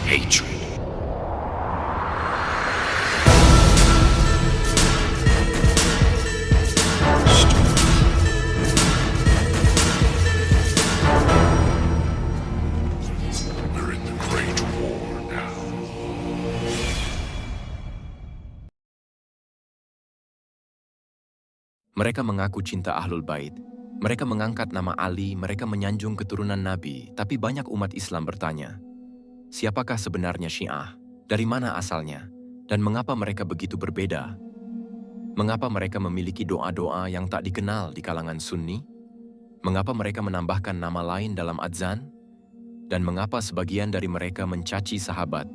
hatred. We're in the Great War now. Mereka mengaku cinta Ahlul Bait. Mereka mengangkat nama Ali, mereka menyanjung keturunan Nabi, tapi banyak umat Islam bertanya, siapakah sebenarnya Syiah? Dari mana asalnya? Dan mengapa mereka begitu berbeda? Mengapa mereka memiliki doa-doa yang tak dikenal di kalangan Sunni? Mengapa mereka menambahkan nama lain dalam adzan? Dan mengapa sebagian dari mereka mencaci sahabat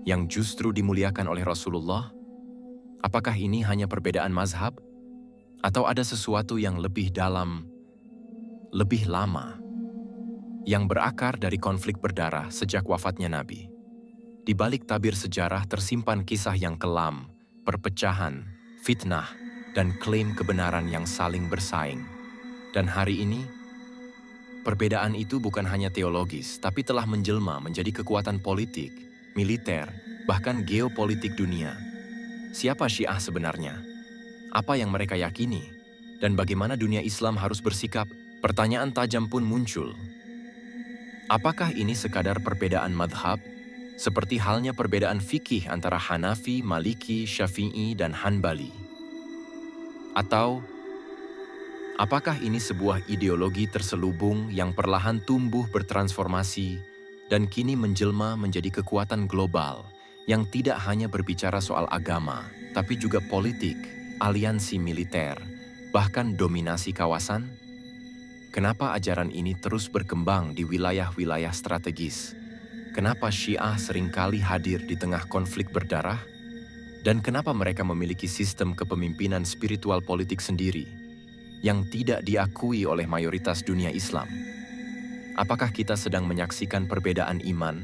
yang justru dimuliakan oleh Rasulullah? Apakah ini hanya perbedaan mazhab? Atau ada sesuatu yang lebih dalam, lebih lama, yang berakar dari konflik berdarah sejak wafatnya Nabi? Di balik tabir sejarah tersimpan kisah yang kelam, perpecahan, fitnah, dan klaim kebenaran yang saling bersaing. Dan hari ini, perbedaan itu bukan hanya teologis, tapi telah menjelma menjadi kekuatan politik, militer, bahkan geopolitik dunia. Siapa Syiah sebenarnya? Apa yang mereka yakini? Dan bagaimana dunia Islam harus bersikap? Pertanyaan tajam pun muncul. Apakah ini sekadar perbedaan madhab? Seperti halnya perbedaan fikih antara Hanafi, Maliki, Syafi'i, dan Hanbali? Atau apakah ini sebuah ideologi terselubung yang perlahan tumbuh bertransformasi dan kini menjelma menjadi kekuatan global yang tidak hanya berbicara soal agama, tapi juga politik, aliansi militer, bahkan dominasi kawasan? Kenapa ajaran ini terus berkembang di wilayah-wilayah strategis? Kenapa Syiah seringkali hadir di tengah konflik berdarah? Dan kenapa mereka memiliki sistem kepemimpinan spiritual politik sendiri yang tidak diakui oleh mayoritas dunia Islam? Apakah kita sedang menyaksikan perbedaan iman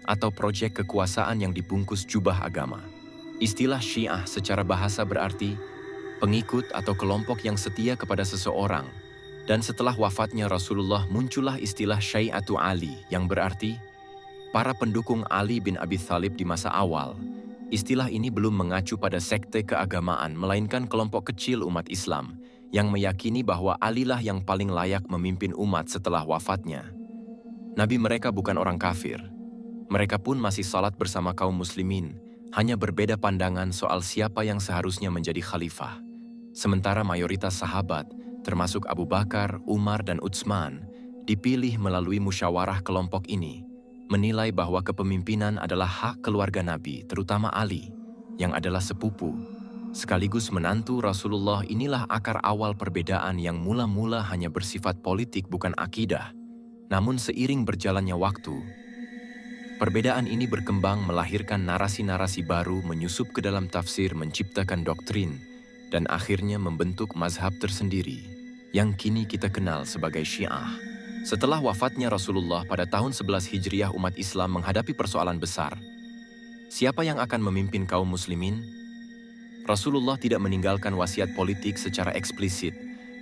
atau proyek kekuasaan yang dibungkus jubah agama? Istilah Syiah secara bahasa berarti pengikut atau kelompok yang setia kepada seseorang, dan setelah wafatnya Rasulullah muncullah istilah Syi'atu Ali yang berarti para pendukung Ali bin Abi Thalib di masa awal. Istilah ini belum mengacu pada sekte keagamaan, melainkan kelompok kecil umat Islam yang meyakini bahwa Ali lah yang paling layak memimpin umat setelah wafatnya. Nabi mereka bukan orang kafir. Mereka pun masih salat bersama kaum muslimin, hanya berbeda pandangan soal siapa yang seharusnya menjadi khalifah. Sementara mayoritas sahabat, termasuk Abu Bakar, Umar, dan Utsman, dipilih melalui musyawarah kelompok ini, menilai bahwa kepemimpinan adalah hak keluarga Nabi, terutama Ali, yang adalah sepupu, sekaligus menantu Rasulullah. Inilah akar awal perbedaan yang mula-mula hanya bersifat politik bukan akidah. Namun seiring berjalannya waktu, perbedaan ini berkembang melahirkan narasi-narasi baru, menyusup ke dalam tafsir, menciptakan doktrin, dan akhirnya membentuk mazhab tersendiri yang kini kita kenal sebagai Syiah. Setelah wafatnya Rasulullah pada tahun 11 Hijriah, umat Islam menghadapi persoalan besar. Siapa yang akan memimpin kaum muslimin? Rasulullah tidak meninggalkan wasiat politik secara eksplisit,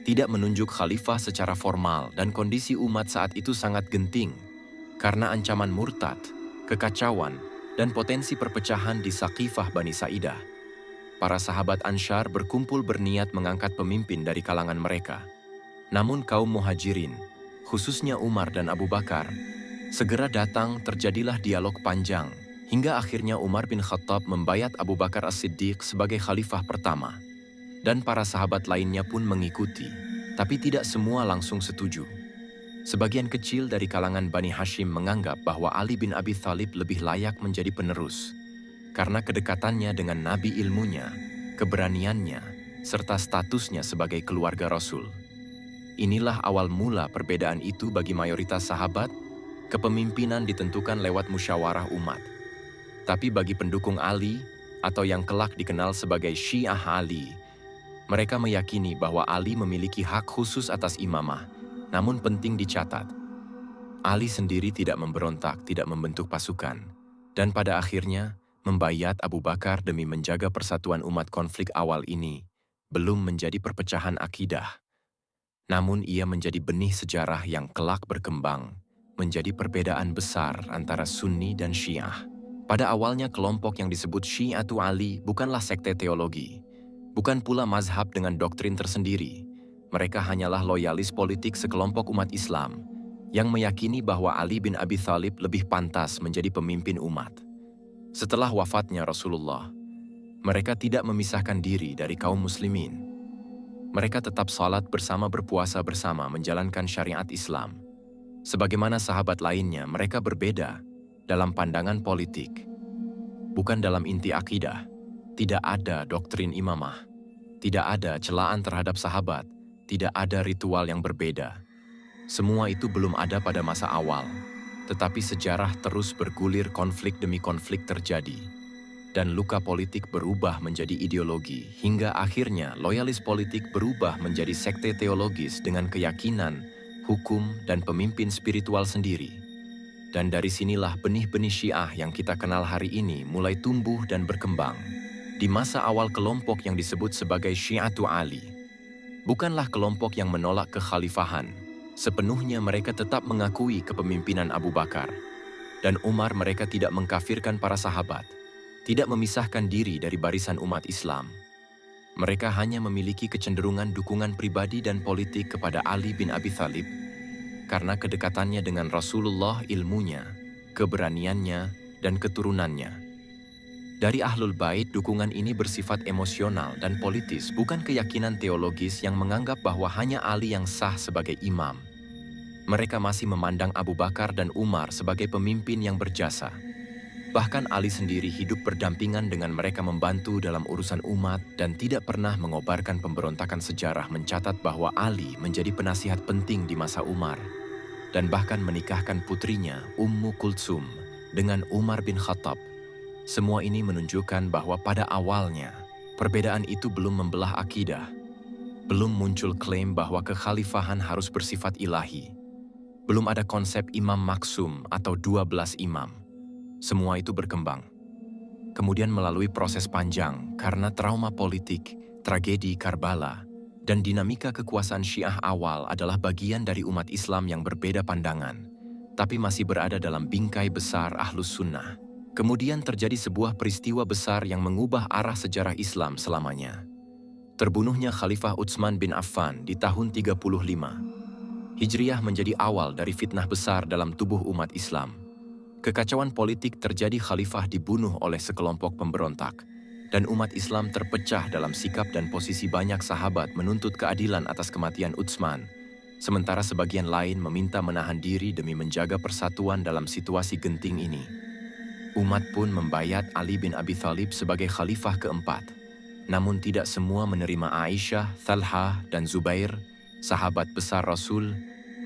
tidak menunjuk khalifah secara formal, dan kondisi umat saat itu sangat genting karena ancaman murtad, kekacauan, dan potensi perpecahan di Saqifah Bani Sa'idah. Para sahabat Ansyar berkumpul berniat mengangkat pemimpin dari kalangan mereka. Namun kaum muhajirin, khususnya Umar dan Abu Bakar, segera datang. Terjadilah dialog panjang, hingga akhirnya Umar bin Khattab membayat Abu Bakar As-Siddiq sebagai khalifah pertama. Dan para sahabat lainnya pun mengikuti, tapi tidak semua langsung setuju. Sebagian kecil dari kalangan Bani Hashim menganggap bahwa Ali bin Abi Thalib lebih layak menjadi penerus, karena kedekatannya dengan Nabi, ilmunya, keberaniannya, serta statusnya sebagai keluarga Rasul. Inilah awal mula perbedaan itu bagi mayoritas sahabat. Kepemimpinan ditentukan lewat musyawarah umat. Tapi bagi pendukung Ali, atau yang kelak dikenal sebagai Syiah Ali, mereka meyakini bahwa Ali memiliki hak khusus atas imamah. Namun penting dicatat, Ali sendiri tidak memberontak, tidak membentuk pasukan, dan pada akhirnya membayat Abu Bakar demi menjaga persatuan umat. Konflik awal ini belum menjadi perpecahan akidah, namun ia menjadi benih sejarah yang kelak berkembang menjadi perbedaan besar antara Sunni dan Syiah. Pada awalnya kelompok yang disebut Syiatu Ali bukanlah sekte teologi, bukan pula mazhab dengan doktrin tersendiri. Mereka hanyalah loyalis politik sekelompok umat Islam yang meyakini bahwa Ali bin Abi Thalib lebih pantas menjadi pemimpin umat. Setelah wafatnya Rasulullah, mereka tidak memisahkan diri dari kaum muslimin. Mereka tetap salat bersama, berpuasa bersama, menjalankan syariat Islam. Sebagaimana sahabat lainnya, mereka berbeda dalam pandangan politik, bukan dalam inti akidah. Tidak ada doktrin imamah, tidak ada celaan terhadap sahabat, tidak ada ritual yang berbeda. Semua itu belum ada pada masa awal, tetapi sejarah terus bergulir, konflik demi konflik terjadi. Dan luka politik berubah menjadi ideologi, hingga akhirnya loyalis politik berubah menjadi sekte teologis dengan keyakinan, hukum, dan pemimpin spiritual sendiri. Dan dari sinilah benih-benih Syiah yang kita kenal hari ini mulai tumbuh dan berkembang. Di masa awal kelompok yang disebut sebagai Syiatu Ali, bukanlah kelompok yang menolak kekhalifahan. Sepenuhnya mereka tetap mengakui kepemimpinan Abu Bakar dan Umar. Mereka tidak mengkafirkan para sahabat, tidak memisahkan diri dari barisan umat Islam. Mereka hanya memiliki kecenderungan dukungan pribadi dan politik kepada Ali bin Abi Thalib karena kedekatannya dengan Rasulullah, ilmunya, keberaniannya, dan keturunannya. Dari Ahlul Bait, dukungan ini bersifat emosional dan politis, bukan keyakinan teologis yang menganggap bahwa hanya Ali yang sah sebagai imam. Mereka masih memandang Abu Bakar dan Umar sebagai pemimpin yang berjasa. Bahkan Ali sendiri hidup berdampingan dengan mereka, membantu dalam urusan umat, dan tidak pernah mengobarkan pemberontakan. Sejarah mencatat bahwa Ali menjadi penasihat penting di masa Umar, dan bahkan menikahkan putrinya Ummu Kultsum dengan Umar bin Khattab. Semua ini menunjukkan bahwa pada awalnya, perbedaan itu belum membelah akidah. Belum muncul klaim bahwa kekhalifahan harus bersifat ilahi. Belum ada konsep imam maksum atau 12 imam. Semua itu berkembang. Kemudian melalui proses panjang karena trauma politik, tragedi Karbala, dan dinamika kekuasaan Syiah awal adalah bagian dari umat Islam yang berbeda pandangan, tapi masih berada dalam bingkai besar Ahlus Sunnah. Kemudian terjadi sebuah peristiwa besar yang mengubah arah sejarah Islam selamanya. Terbunuhnya Khalifah Utsman bin Affan di tahun 35. Hijriyah menjadi awal dari fitnah besar dalam tubuh umat Islam. Kekacauan politik terjadi, khalifah dibunuh oleh sekelompok pemberontak, dan umat Islam terpecah dalam sikap dan posisi. Banyak sahabat menuntut keadilan atas kematian Utsman, sementara sebagian lain meminta menahan diri demi menjaga persatuan dalam situasi genting ini. Umat pun membayat Ali bin Abi Thalib sebagai khalifah keempat. Namun tidak semua menerima. Aisyah, Thalhah, dan Zubair, sahabat besar Rasul,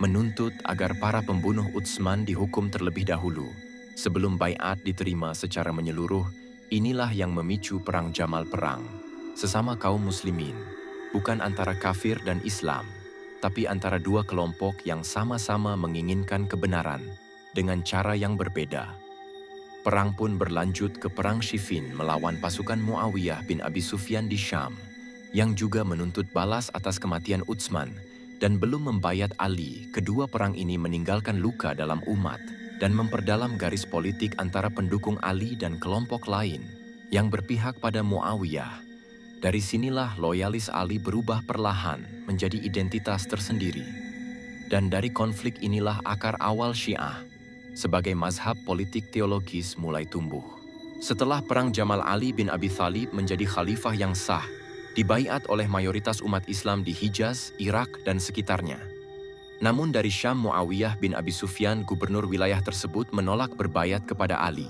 menuntut agar para pembunuh Utsman dihukum terlebih dahulu sebelum baiat diterima secara menyeluruh. Inilah yang memicu perang Jamal, perang sesama kaum muslimin, bukan antara kafir dan Islam, tapi antara dua kelompok yang sama-sama menginginkan kebenaran dengan cara yang berbeda. Perang pun berlanjut ke Perang Siffin melawan pasukan Muawiyah bin Abi Sufyan di Syam, yang juga menuntut balas atas kematian Utsman dan belum membayat Ali. Kedua perang ini meninggalkan luka dalam umat dan memperdalam garis politik antara pendukung Ali dan kelompok lain yang berpihak pada Muawiyah. Dari sinilah loyalis Ali berubah perlahan menjadi identitas tersendiri. Dan dari konflik inilah akar awal Syiah sebagai mazhab politik teologis mulai tumbuh. Setelah perang Jamal, Ali bin Abi Thalib menjadi khalifah yang sah, dibaiat oleh mayoritas umat Islam di Hijaz, Irak, dan sekitarnya. Namun dari Syam, Muawiyah bin Abi Sufyan, gubernur wilayah tersebut, menolak berbaiat kepada Ali.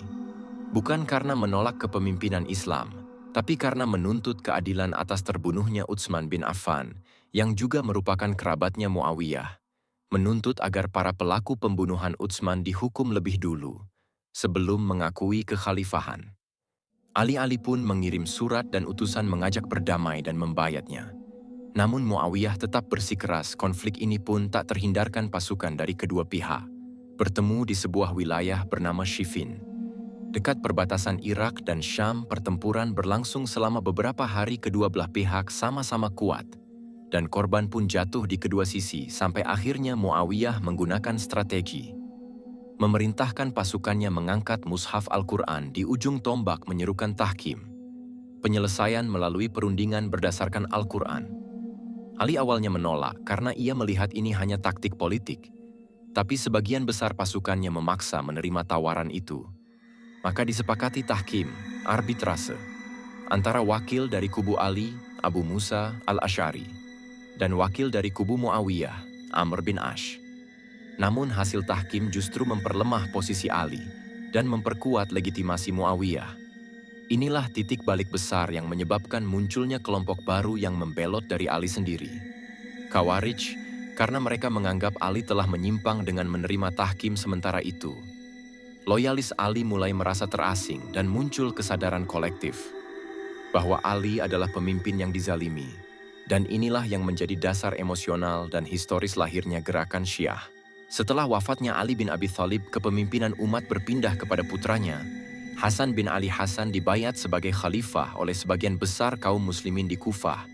Bukan karena menolak kepemimpinan Islam, tapi karena menuntut keadilan atas terbunuhnya Utsman bin Affan, yang juga merupakan kerabatnya Muawiyah. Menuntut agar para pelaku pembunuhan Utsman dihukum lebih dulu, sebelum mengakui kekhalifahan. Ali pun mengirim surat dan utusan mengajak berdamai dan membayatnya. Namun Muawiyah tetap bersikeras. Konflik ini pun tak terhindarkan pasukan dari kedua pihak bertemu di sebuah wilayah bernama Siffin, dekat perbatasan Irak dan Syam. Pertempuran berlangsung selama beberapa hari. Kedua belah pihak sama-sama kuat, dan korban pun jatuh di kedua sisi, sampai akhirnya Muawiyah menggunakan strategi. memerintahkan pasukannya mengangkat mushaf Al-Quran di ujung tombak menyerukan tahkim, penyelesaian melalui perundingan berdasarkan Al-Quran. Ali awalnya menolak karena ia melihat ini hanya taktik politik, tapi sebagian besar pasukannya memaksa menerima tawaran itu. Maka disepakati tahkim, arbitrase, antara wakil dari kubu Ali, Abu Musa al-Asy'ari, dan wakil dari kubu Muawiyah, Amr bin Ash. Namun hasil tahkim justru memperlemah posisi Ali dan memperkuat legitimasi Muawiyah. Inilah titik balik besar yang menyebabkan munculnya kelompok baru yang membelot dari Ali sendiri. Khawarij, karena mereka menganggap Ali telah menyimpang dengan menerima tahkim sementara itu. Loyalis Ali mulai merasa terasing dan muncul kesadaran kolektif bahwa Ali adalah pemimpin yang dizalimi, dan inilah yang menjadi dasar emosional dan historis lahirnya gerakan Syiah. Setelah wafatnya Ali bin Abi Thalib, kepemimpinan umat berpindah kepada putranya, Hasan bin Ali Hasan dibayat sebagai khalifah oleh sebagian besar kaum muslimin di Kufah.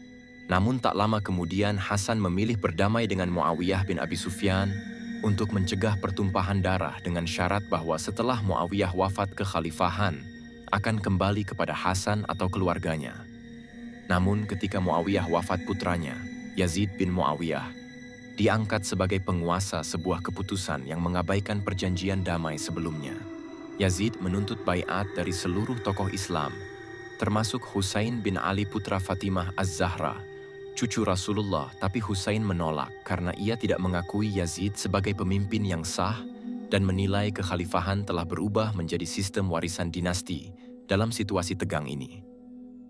Namun tak lama kemudian Hasan memilih berdamai dengan Muawiyah bin Abi Sufyan untuk mencegah pertumpahan darah dengan syarat bahwa setelah Muawiyah wafat kekhalifahan, akan kembali kepada Hasan atau keluarganya. Namun ketika Muawiyah wafat putranya, Yazid bin Muawiyah, diangkat sebagai penguasa sebuah keputusan yang mengabaikan perjanjian damai sebelumnya. Yazid menuntut baiat dari seluruh tokoh Islam, termasuk Husain bin Ali putra Fatimah Az-Zahra, cucu Rasulullah, tapi Husain menolak karena ia tidak mengakui Yazid sebagai pemimpin yang sah dan menilai kekhalifahan telah berubah menjadi sistem warisan dinasti dalam situasi tegang ini.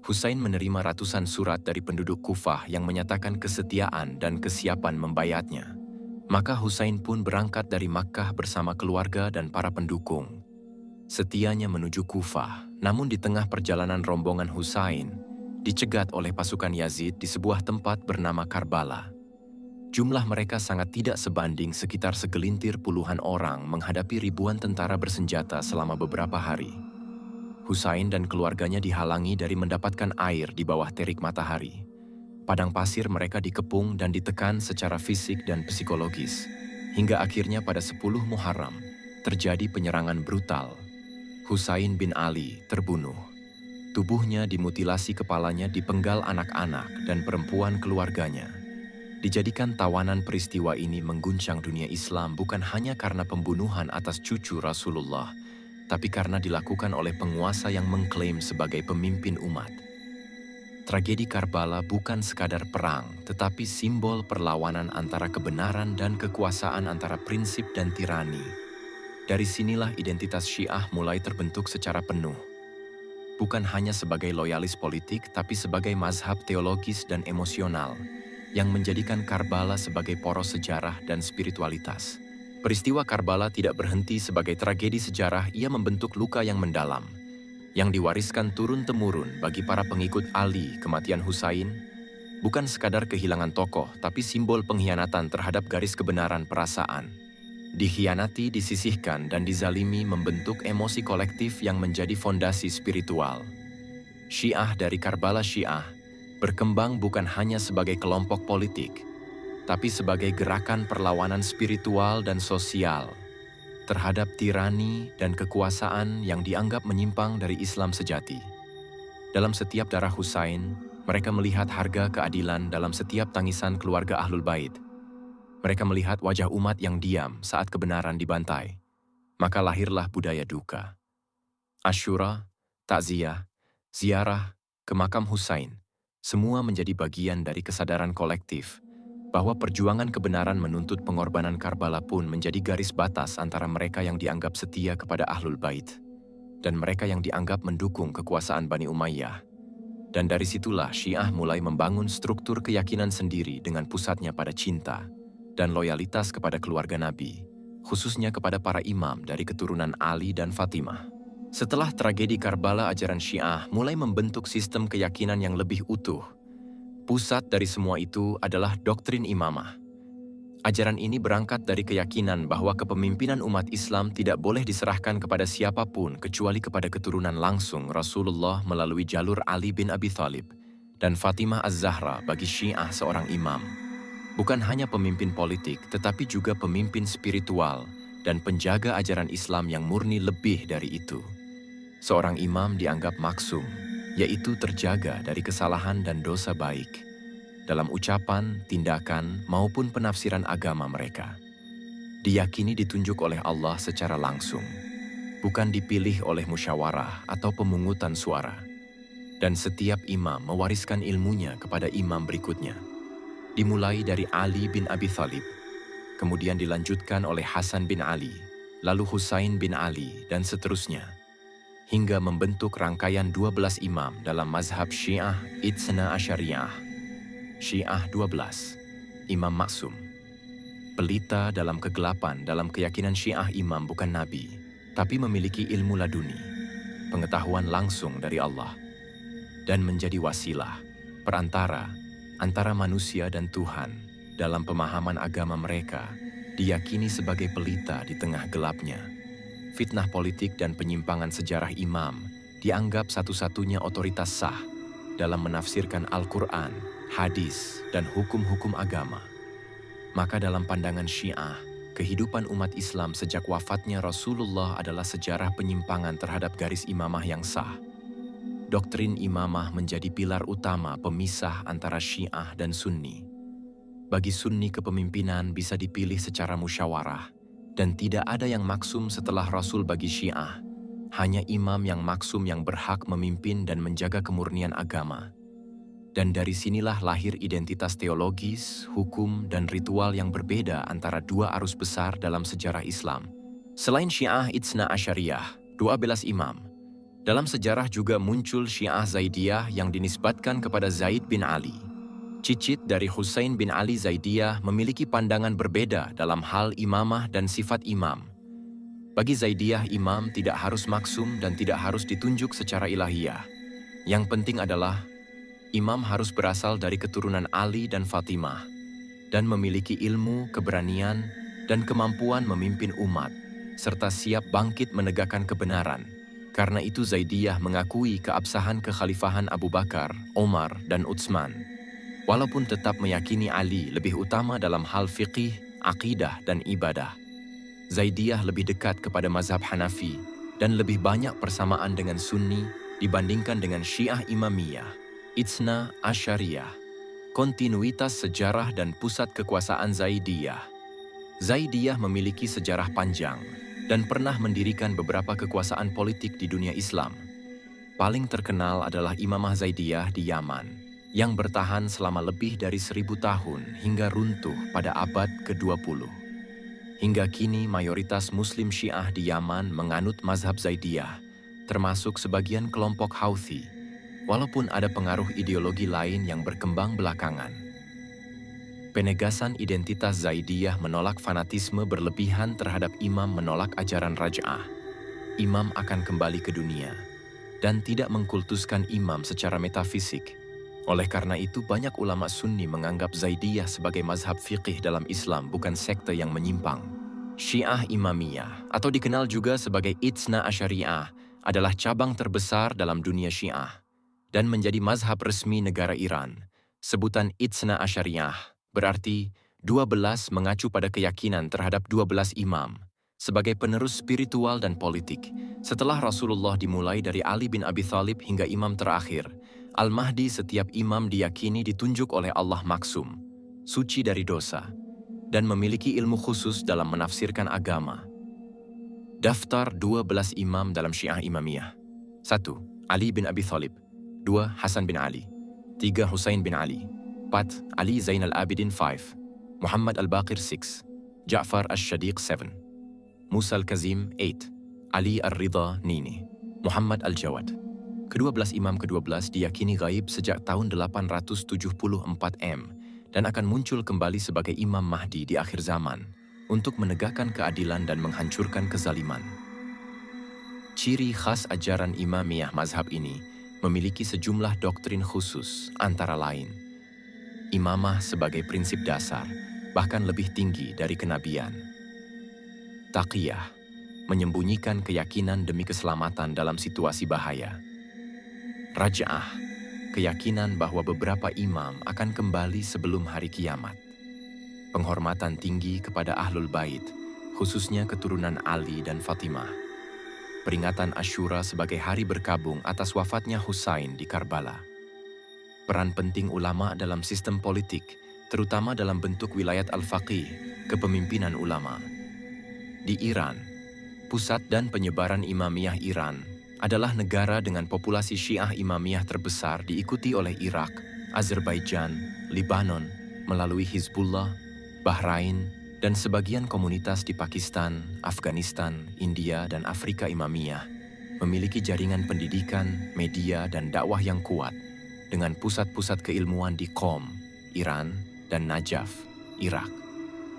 Husain menerima ratusan surat dari penduduk Kufah yang menyatakan kesetiaan dan kesiapan membayatnya. Maka Husain pun berangkat dari Makkah bersama keluarga dan para pendukung. Setianya menuju Kufah, namun di tengah perjalanan rombongan Husain, dicegat oleh pasukan Yazid di sebuah tempat bernama Karbala. Jumlah mereka sangat tidak sebanding sekitar segelintir puluhan orang menghadapi ribuan tentara bersenjata selama beberapa hari. Husain dan keluarganya dihalangi dari mendapatkan air di bawah terik matahari. Padang pasir mereka dikepung dan ditekan secara fisik dan psikologis, hingga akhirnya pada 10 Muharram terjadi penyerangan brutal. Husain bin Ali terbunuh. Tubuhnya dimutilasi, kepalanya dipenggal anak-anak dan perempuan keluarganya. Dijadikan tawanan. Peristiwa ini mengguncang dunia Islam bukan hanya karena pembunuhan atas cucu Rasulullah, tapi karena dilakukan oleh penguasa yang mengklaim sebagai pemimpin umat. Tragedi Karbala bukan sekadar perang, tetapi simbol perlawanan antara kebenaran dan kekuasaan, antara prinsip dan tirani. Dari sinilah identitas Syiah mulai terbentuk secara penuh. Bukan hanya sebagai loyalis politik, tapi sebagai mazhab teologis dan emosional, yang menjadikan Karbala sebagai poros sejarah dan spiritualitas. Peristiwa Karbala tidak berhenti sebagai tragedi sejarah, ia membentuk luka yang mendalam, yang diwariskan turun-temurun bagi para pengikut Ali. Kematian Husain bukan sekadar kehilangan tokoh, tapi simbol pengkhianatan terhadap garis kebenaran perasaan. Dikhianati, disisihkan, dan dizalimi membentuk emosi kolektif yang menjadi fondasi spiritual. Syiah dari Karbala Syiah berkembang bukan hanya sebagai kelompok politik, tapi sebagai gerakan perlawanan spiritual dan sosial terhadap tirani dan kekuasaan yang dianggap menyimpang dari Islam sejati. Dalam setiap darah Husain, mereka melihat harga keadilan. Dalam setiap tangisan keluarga Ahlul Bait, mereka melihat wajah umat yang diam saat kebenaran dibantai. Maka lahirlah budaya duka. Asyura, takziah, ziarah ke makam Husain, semua menjadi bagian dari kesadaran kolektif bahwa perjuangan kebenaran menuntut pengorbanan. Karbala pun menjadi garis batas antara mereka yang dianggap setia kepada Ahlul Bait dan mereka yang dianggap mendukung kekuasaan Bani Umayyah. Dan dari situlah Syiah mulai membangun struktur keyakinan sendiri dengan pusatnya pada cinta dan loyalitas kepada keluarga Nabi, khususnya kepada para imam dari keturunan Ali dan Fatimah. Setelah tragedi Karbala, ajaran Syiah mulai membentuk sistem keyakinan yang lebih utuh. Pusat dari semua itu adalah doktrin imamah. Ajaran ini berangkat dari keyakinan bahwa kepemimpinan umat Islam tidak boleh diserahkan kepada siapapun kecuali kepada keturunan langsung Rasulullah melalui jalur Ali bin Abi Thalib dan Fatimah Az-Zahra. Bagi Syiah, seorang imam bukan hanya pemimpin politik, tetapi juga pemimpin spiritual dan penjaga ajaran Islam yang murni lebih dari itu. Seorang imam dianggap maksum, yaitu terjaga dari kesalahan dan dosa baik, dalam ucapan, tindakan, maupun penafsiran agama mereka. Diyakini ditunjuk oleh Allah secara langsung, bukan dipilih oleh musyawarah atau pemungutan suara. Dan setiap imam mewariskan ilmunya kepada imam berikutnya. Dimulai dari Ali bin Abi Thalib, kemudian dilanjutkan oleh Hasan bin Ali, lalu Husain bin Ali, dan seterusnya, hingga membentuk rangkaian 12 imam dalam mazhab Syiah Itsna Asyariyah. Syiah 12, imam maksum. Pelita dalam kegelapan dalam keyakinan Syiah imam bukan nabi, tapi memiliki ilmu laduni, pengetahuan langsung dari Allah, dan menjadi wasilah, perantara, antara manusia dan Tuhan. Dalam pemahaman agama mereka, diyakini sebagai pelita di tengah gelapnya. Fitnah politik dan penyimpangan sejarah imam dianggap satu-satunya otoritas sah dalam menafsirkan Al-Quran, hadis, dan hukum-hukum agama. Maka dalam pandangan Syiah, kehidupan umat Islam sejak wafatnya Rasulullah adalah sejarah penyimpangan terhadap garis imamah yang sah. Doktrin imamah menjadi pilar utama pemisah antara Syiah dan Sunni. Bagi Sunni, kepemimpinan bisa dipilih secara musyawarah, dan tidak ada yang maksum setelah Rasul. Bagi Syiah, hanya imam yang maksum yang berhak memimpin dan menjaga kemurnian agama. Dan dari sinilah lahir identitas teologis, hukum, dan ritual yang berbeda antara dua arus besar dalam sejarah Islam. Selain Syiah Itsna Asyariyah, 12 imam, dalam sejarah juga muncul Syiah Zaidiyah yang dinisbatkan kepada Zaid bin Ali. Cicit dari Husain bin Ali Zaidiyah memiliki pandangan berbeda dalam hal imamah dan sifat imam. Bagi Zaidiyah, imam tidak harus maksum dan tidak harus ditunjuk secara ilahiyah. Yang penting adalah imam harus berasal dari keturunan Ali dan Fatimah dan memiliki ilmu, keberanian, dan kemampuan memimpin umat, serta siap bangkit menegakkan kebenaran. Karena itu Zaidiyah mengakui keabsahan kekhalifahan Abu Bakar, Umar, dan Utsman, walaupun tetap meyakini Ali lebih utama dalam hal fiqih, akidah, dan ibadah. Zaidiyah lebih dekat kepada mazhab Hanafi dan lebih banyak persamaan dengan Sunni dibandingkan dengan Syiah Imamiyah. Itsna Asyariyah, kontinuitas sejarah dan pusat kekuasaan Zaidiyah. Zaidiyah memiliki sejarah panjang dan pernah mendirikan beberapa kekuasaan politik di dunia Islam. Paling terkenal adalah Imamah Zaidiyah di Yaman, yang bertahan selama lebih dari 1000 tahun hingga runtuh pada abad ke-20. Hingga kini mayoritas Muslim Syiah di Yaman menganut mazhab Zaidiyah, termasuk sebagian kelompok Houthi, walaupun ada pengaruh ideologi lain yang berkembang belakangan. Penegasan identitas Zaidiyah menolak fanatisme berlebihan terhadap imam, menolak ajaran raj'ah. Imam akan kembali ke dunia, dan tidak mengkultuskan imam secara metafisik. Oleh karena itu, banyak ulama Sunni menganggap Zaidiyah sebagai mazhab fiqih dalam Islam, bukan sekte yang menyimpang. Syiah Imamiyah, atau dikenal juga sebagai Itsna Asyariyah, adalah cabang terbesar dalam dunia Syiah dan menjadi mazhab resmi negara Iran. Sebutan Itsna Asyariyah berarti 12 mengacu pada keyakinan terhadap 12 imam sebagai penerus spiritual dan politik. Setelah Rasulullah dimulai dari Ali bin Abi Thalib hingga imam terakhir, Al-Mahdi, setiap imam diyakini ditunjuk oleh Allah maksum, suci dari dosa, dan memiliki ilmu khusus dalam menafsirkan agama. Daftar 12 imam dalam Syiah Imamiyah. 1. Ali bin Abi Thalib. 2. Hasan bin Ali. 3. Husain bin Ali. 4. Ali Zainal Abidin 5. Muhammad Al-Baqir 6. Ja'far Al-Shadiq 7. Musa Al-Kazim 8. Ali Ar-Ridha 9. Muhammad Al-Jawad. Ke-12 imam ke-12 diyakini gaib sejak tahun 874 M dan akan muncul kembali sebagai Imam Mahdi di akhir zaman untuk menegakkan keadilan dan menghancurkan kezaliman. Ciri khas ajaran Imamiyah mazhab ini memiliki sejumlah doktrin khusus, antara lain imamah sebagai prinsip dasar, bahkan lebih tinggi dari kenabian. Taqiyah, menyembunyikan keyakinan demi keselamatan dalam situasi bahaya. Raj'ah, keyakinan bahwa beberapa imam akan kembali sebelum hari kiamat. Penghormatan tinggi kepada Ahlul Bait, khususnya keturunan Ali dan Fatimah. Peringatan Asyura sebagai hari berkabung atas wafatnya Husain di Karbala. Peran penting ulama dalam sistem politik, terutama dalam bentuk wilayat al-faqih, kepemimpinan ulama. Di Iran, pusat dan penyebaran Imamiyah Iran adalah negara dengan populasi Syiah Imamiyah terbesar diikuti oleh Irak, Azerbaijan, Libanon, melalui Hizbullah, Bahrain, dan sebagian komunitas di Pakistan, Afghanistan, India, dan Afrika Imamiyah memiliki jaringan pendidikan, media, dan dakwah yang kuat dengan pusat-pusat keilmuan di Qom, Iran, dan Najaf, Irak.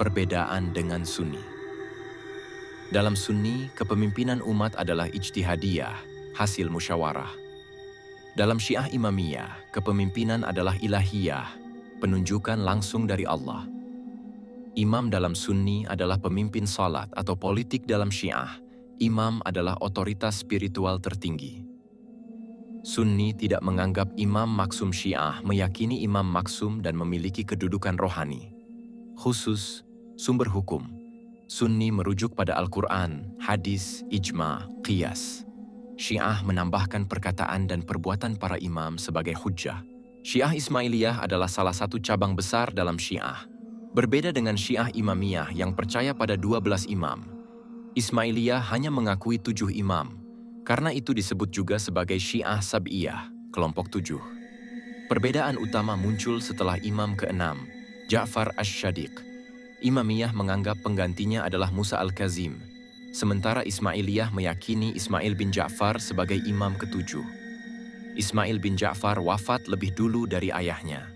Perbedaan dengan Sunni. Dalam Sunni, kepemimpinan umat adalah ijtihadiyah, hasil musyawarah. Dalam Syiah Imamiyah, kepemimpinan adalah ilahiyah, penunjukan langsung dari Allah. Imam dalam Sunni adalah pemimpin salat atau politik dalam Syiah. Imam adalah otoritas spiritual tertinggi. Sunni tidak menganggap imam maksum Syiah meyakini imam maksum dan memiliki kedudukan rohani. Khusus, sumber hukum. Sunni merujuk pada Al-Quran, hadis, ijma, qiyas. Syiah menambahkan perkataan dan perbuatan para imam sebagai hujjah. Syiah Ismailiyah adalah salah satu cabang besar dalam Syiah. Berbeda dengan Syiah Imamiyah yang percaya pada 12 imam, Ismailiyah hanya mengakui 7 imam. Karena itu disebut juga sebagai Syiah Sab'iyah, kelompok 7. Perbedaan utama muncul setelah imam ke-6, Ja'far Ash-Shadiq. Imamiyah menganggap penggantinya adalah Musa Al-Kazim, sementara Ismailiyah meyakini Ismail bin Ja'far sebagai imam ke-7. Ismail bin Ja'far wafat lebih dulu dari ayahnya.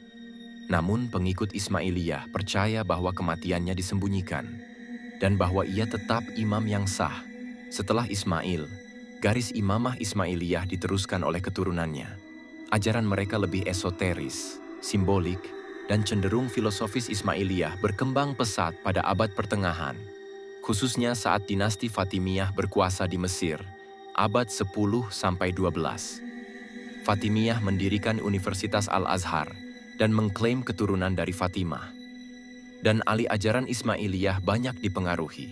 Namun pengikut Ismailiyah percaya bahwa kematiannya disembunyikan dan bahwa ia tetap imam yang sah. Setelah Ismail, garis imamah Ismailiyah diteruskan oleh keturunannya. Ajaran mereka lebih esoteris, simbolik, dan cenderung filosofis. Ismailiyah berkembang pesat pada abad pertengahan, khususnya saat dinasti Fatimiyah berkuasa di Mesir, abad 10-12. Fatimiyah mendirikan Universitas Al-Azhar dan mengklaim keturunan dari Fatimah. Dan ahli ajaran Ismailiyah banyak dipengaruhi.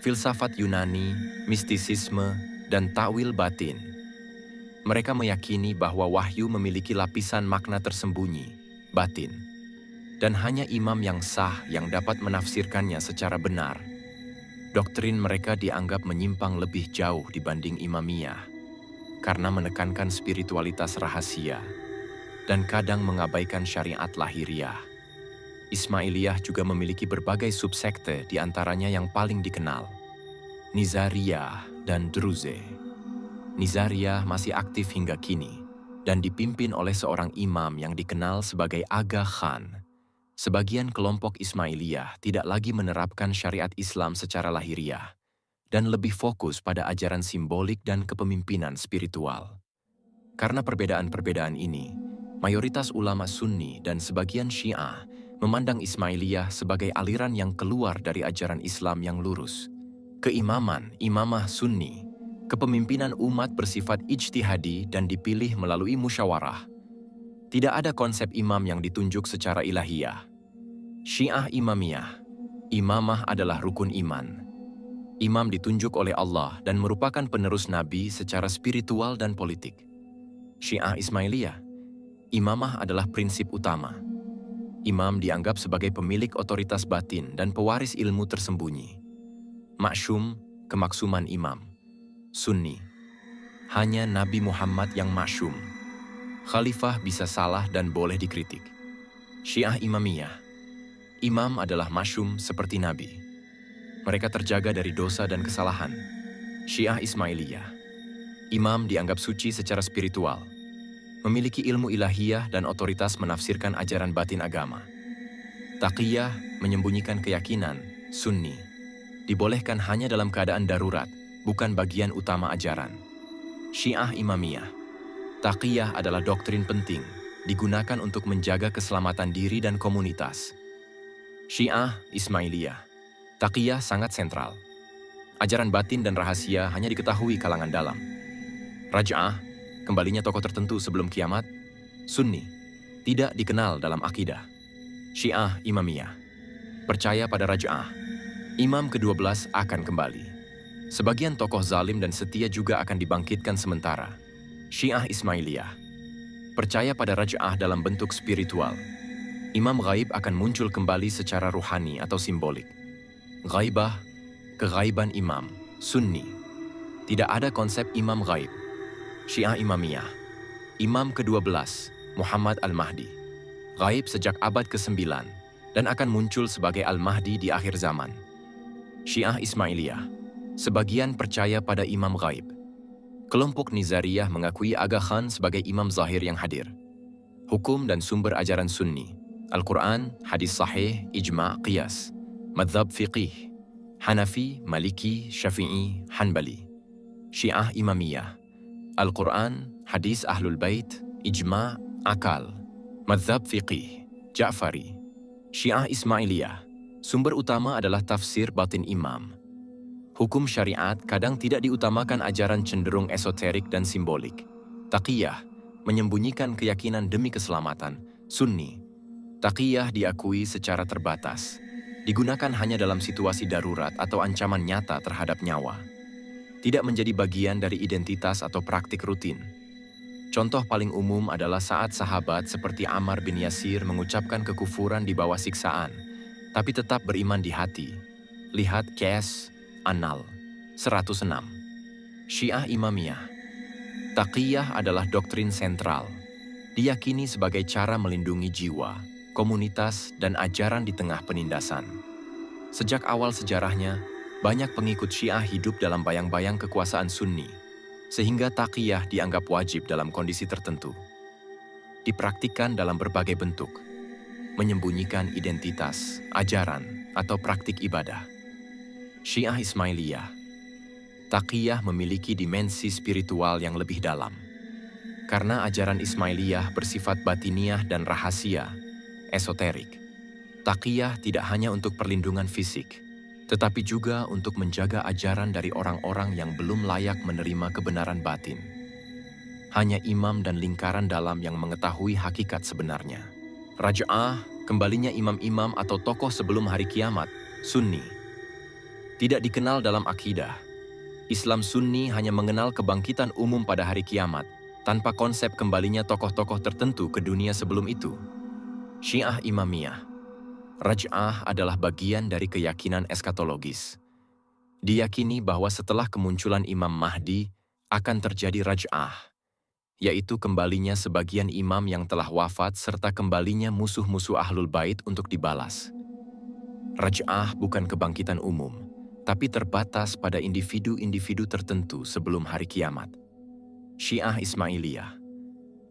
Filsafat Yunani, mistisisme, dan takwil batin. Mereka meyakini bahwa wahyu memiliki lapisan makna tersembunyi, batin. Dan hanya imam yang sah yang dapat menafsirkannya secara benar. Doktrin mereka dianggap menyimpang lebih jauh dibanding Imamiyah, karena menekankan spiritualitas rahasia dan kadang mengabaikan syariat lahiriah. Ismailiyah juga memiliki berbagai subsekte, di antaranya yang paling dikenal, Nizariyah dan Druze. Nizariyah masih aktif hingga kini dan dipimpin oleh seorang imam yang dikenal sebagai Aga Khan. Sebagian kelompok Ismailiyah tidak lagi menerapkan syariat Islam secara lahiriah dan lebih fokus pada ajaran simbolik dan kepemimpinan spiritual. Karena perbedaan-perbedaan ini, mayoritas ulama Sunni dan sebagian Syiah memandang Ismailiyah sebagai aliran yang keluar dari ajaran Islam yang lurus. Keimaman, imamah Sunni, kepemimpinan umat bersifat ijtihadi dan dipilih melalui musyawarah. Tidak ada konsep imam yang ditunjuk secara ilahiyah. Syiah Imamiyah, imamah adalah rukun iman. Imam ditunjuk oleh Allah dan merupakan penerus Nabi secara spiritual dan politik. Syiah Ismailiyah, imamah adalah prinsip utama. Imam dianggap sebagai pemilik otoritas batin dan pewaris ilmu tersembunyi. Maksum, kemaksuman imam. Sunni, hanya Nabi Muhammad yang maksum. Khalifah bisa salah dan boleh dikritik. Syiah Imamiyah, imam adalah maksum seperti Nabi. Mereka terjaga dari dosa dan kesalahan. Syiah Ismailiyah, imam dianggap suci secara spiritual, memiliki ilmu ilahiyah dan otoritas menafsirkan ajaran batin agama. Taqiyah, menyembunyikan keyakinan. Sunni, dibolehkan hanya dalam keadaan darurat, bukan bagian utama ajaran. Syiah Imamiyah, taqiyah adalah doktrin penting, digunakan untuk menjaga keselamatan diri dan komunitas. Syiah Ismailiyah, taqiyah sangat sentral. Ajaran batin dan rahasia hanya diketahui kalangan dalam. Raj'ah, kembalinya tokoh tertentu sebelum kiamat. Sunni, tidak dikenal dalam akidah. Syiah Imamiyah, percaya pada Raj'ah. Imam ke-12 akan kembali. Sebagian tokoh zalim dan setia juga akan dibangkitkan sementara. Syiah Ismailiyah percaya pada raj'ah dalam bentuk spiritual. Imam gaib akan muncul kembali secara ruhani atau simbolik. Ghaibah, keghaiban imam, Sunni. Tidak ada konsep imam gaib. Syiah Imamiyah. Imam ke-12, Muhammad Al-Mahdi. Gaib sejak abad ke-9 dan akan muncul sebagai Al-Mahdi di akhir zaman. Syiah Ismailiyah. Sebagian percaya pada imam gaib. Kelompok Nizariyah mengakui Aga Khan sebagai imam zahir yang hadir. Hukum dan sumber ajaran Sunni. Al-Quran, hadis sahih, ijma', qiyas. Madhab fiqih. Hanafi, Maliki, Syafi'i, Hanbali. Syiah Imamiyah. Al-Quran, hadis Ahlul Bait, ijma', akal. Madhab fiqih, Ja'fari. Syiah Ismailiyah. Sumber utama adalah tafsir batin imam. Hukum syariat kadang tidak diutamakan ajaran cenderung esoterik dan simbolik. Taqiyah, menyembunyikan keyakinan demi keselamatan. Sunni. Taqiyah diakui secara terbatas. Digunakan hanya dalam situasi darurat atau ancaman nyata terhadap nyawa. Tidak menjadi bagian dari identitas atau praktik rutin. Contoh paling umum adalah saat sahabat seperti Ammar bin Yasir mengucapkan kekufuran di bawah siksaan, tapi tetap beriman di hati. Lihat Kes Anal 106. Syiah Imamiyah. Taqiyah adalah doktrin sentral. Diyakini sebagai cara melindungi jiwa, komunitas, dan ajaran di tengah penindasan. Sejak awal sejarahnya, banyak pengikut Syiah hidup dalam bayang-bayang kekuasaan Sunni, sehingga taqiyah dianggap wajib dalam kondisi tertentu. Dipraktikkan dalam berbagai bentuk, menyembunyikan identitas, ajaran, atau praktik ibadah. Syiah Ismailiyah. Taqiyah memiliki dimensi spiritual yang lebih dalam. Karena ajaran Ismailiyah bersifat batiniah dan rahasia, esoterik. Taqiyah tidak hanya untuk perlindungan fisik, tetapi juga untuk menjaga ajaran dari orang-orang yang belum layak menerima kebenaran batin. Hanya imam dan lingkaran dalam yang mengetahui hakikat sebenarnya. Raj'ah, kembalinya imam-imam atau tokoh sebelum hari kiamat, Sunni. Tidak dikenal dalam akidah. Islam Sunni hanya mengenal kebangkitan umum pada hari kiamat, tanpa konsep kembalinya tokoh-tokoh tertentu ke dunia sebelum itu. Syiah Imamiyah. Raj'ah adalah bagian dari keyakinan eskatologis. Diyakini bahwa setelah kemunculan Imam Mahdi, akan terjadi raj'ah, yaitu kembalinya sebagian imam yang telah wafat serta kembalinya musuh-musuh Ahlul Bait untuk dibalas. Raj'ah bukan kebangkitan umum, tapi terbatas pada individu-individu tertentu sebelum hari kiamat. Syiah Ismailiyah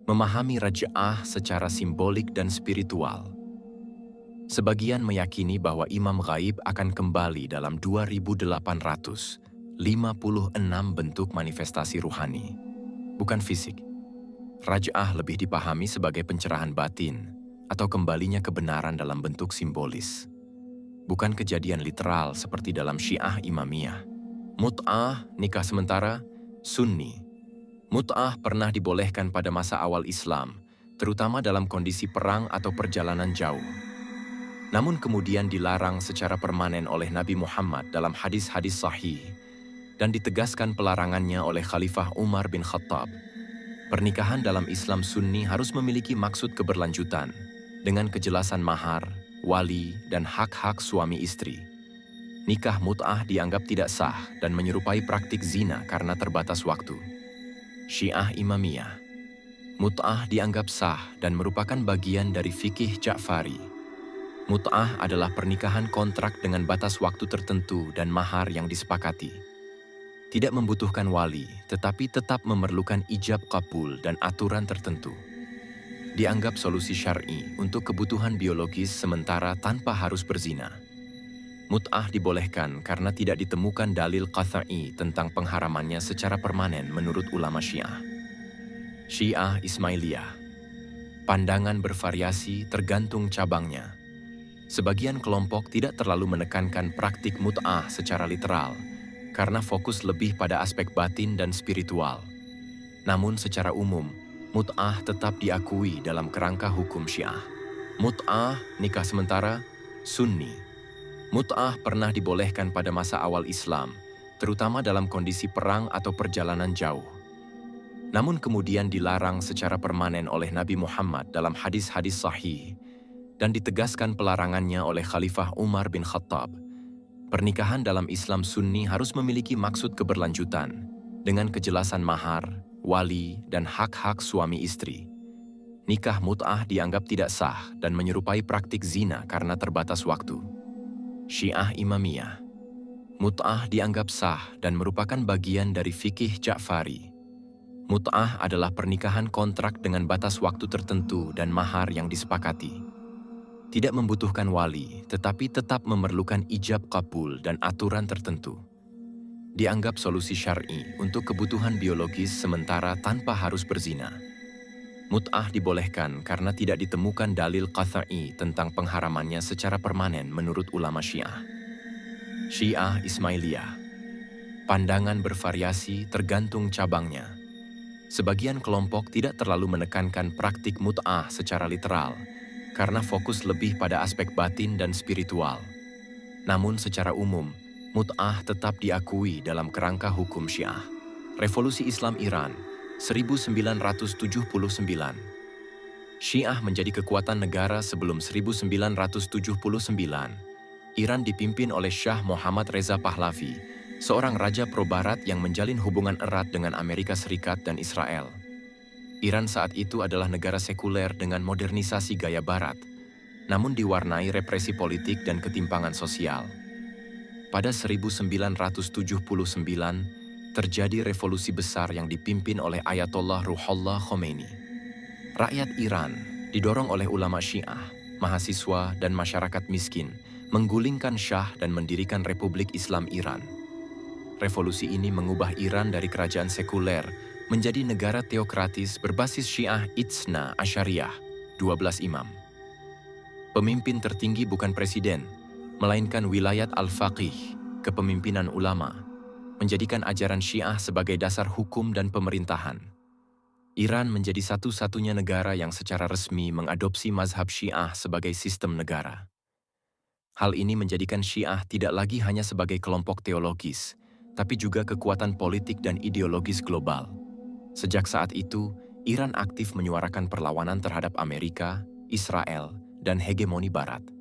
memahami raj'ah secara simbolik dan spiritual. Sebagian meyakini bahwa imam gaib akan kembali dalam 2856 bentuk manifestasi ruhani, bukan fisik. Raj'ah lebih dipahami sebagai pencerahan batin atau kembalinya kebenaran dalam bentuk simbolis, bukan kejadian literal seperti dalam Syiah Imamiyah. Mut'ah, nikah sementara, Sunni. Mut'ah pernah dibolehkan pada masa awal Islam, terutama dalam kondisi perang atau perjalanan jauh. Namun kemudian dilarang secara permanen oleh Nabi Muhammad dalam hadis-hadis sahih, dan ditegaskan pelarangannya oleh Khalifah Umar bin Khattab. Pernikahan dalam Islam Sunni harus memiliki maksud keberlanjutan, dengan kejelasan mahar, wali, dan hak-hak suami istri. Nikah mut'ah dianggap tidak sah dan menyerupai praktik zina karena terbatas waktu. Syiah Imamiyah. Mut'ah dianggap sah dan merupakan bagian dari fikih Ja'fari. Mut'ah adalah pernikahan kontrak dengan batas waktu tertentu dan mahar yang disepakati. Tidak membutuhkan wali, tetapi tetap memerlukan ijab kabul dan aturan tertentu. Dianggap solusi syar'i untuk kebutuhan biologis sementara tanpa harus berzina. Mut'ah dibolehkan karena tidak ditemukan dalil qat'i tentang pengharamannya secara permanen menurut ulama Syiah. Syiah Ismailiyah. Pandangan bervariasi tergantung cabangnya. Sebagian kelompok tidak terlalu menekankan praktik mut'ah secara literal, karena fokus lebih pada aspek batin dan spiritual. Namun secara umum, mut'ah tetap diakui dalam kerangka hukum Syiah. Mut'ah, nikah sementara, Sunni. Mut'ah pernah dibolehkan pada masa awal Islam, terutama dalam kondisi perang atau perjalanan jauh. Namun kemudian dilarang secara permanen oleh Nabi Muhammad dalam hadis-hadis sahih dan ditegaskan pelarangannya oleh Khalifah Umar bin Khattab. Pernikahan dalam Islam Sunni harus memiliki maksud keberlanjutan dengan kejelasan mahar, wali, dan hak-hak suami istri. Nikah mut'ah dianggap tidak sah dan menyerupai praktik zina karena terbatas waktu. Syiah Imamiyah. Mut'ah dianggap sah dan merupakan bagian dari fikih Ja'fari. Mut'ah adalah pernikahan kontrak dengan batas waktu tertentu dan mahar yang disepakati. Tidak membutuhkan wali, tetapi tetap memerlukan ijab kabul dan aturan tertentu. Dianggap solusi syar'i untuk kebutuhan biologis sementara tanpa harus berzina. Mut'ah dibolehkan karena tidak ditemukan dalil qat'i tentang pengharamannya secara permanen menurut ulama Syiah. Syiah Ismailiyah. Pandangan bervariasi tergantung cabangnya. Sebagian kelompok tidak terlalu menekankan praktik mut'ah secara literal, karena fokus lebih pada aspek batin dan spiritual. Namun secara umum, mut'ah tetap diakui dalam kerangka hukum Syiah. Revolusi Islam Iran, 1979. Syiah menjadi kekuatan negara sebelum 1979. Iran dipimpin oleh Shah Muhammad Reza Pahlavi, seorang raja pro-barat yang menjalin hubungan erat dengan Amerika Serikat dan Israel. Iran saat itu adalah negara sekuler dengan modernisasi gaya barat, namun diwarnai represi politik dan ketimpangan sosial. Pada 1979, terjadi revolusi besar yang dipimpin oleh Ayatollah Ruhollah Khomeini. Rakyat Iran, didorong oleh ulama Syiah, mahasiswa, dan masyarakat miskin, menggulingkan Shah dan mendirikan Republik Islam Iran. Revolusi ini mengubah Iran dari kerajaan sekuler menjadi negara teokratis berbasis Syiah Itsna Asyariyah, 12 imam. Pemimpin tertinggi bukan presiden, melainkan wilayat al-faqih, kepemimpinan ulama, menjadikan ajaran Syiah sebagai dasar hukum dan pemerintahan. Iran menjadi satu-satunya negara yang secara resmi mengadopsi mazhab Syiah sebagai sistem negara. Hal ini menjadikan Syiah tidak lagi hanya sebagai kelompok teologis, tapi juga kekuatan politik dan ideologis global. Sejak saat itu, Iran aktif menyuarakan perlawanan terhadap Amerika, Israel, dan hegemoni Barat.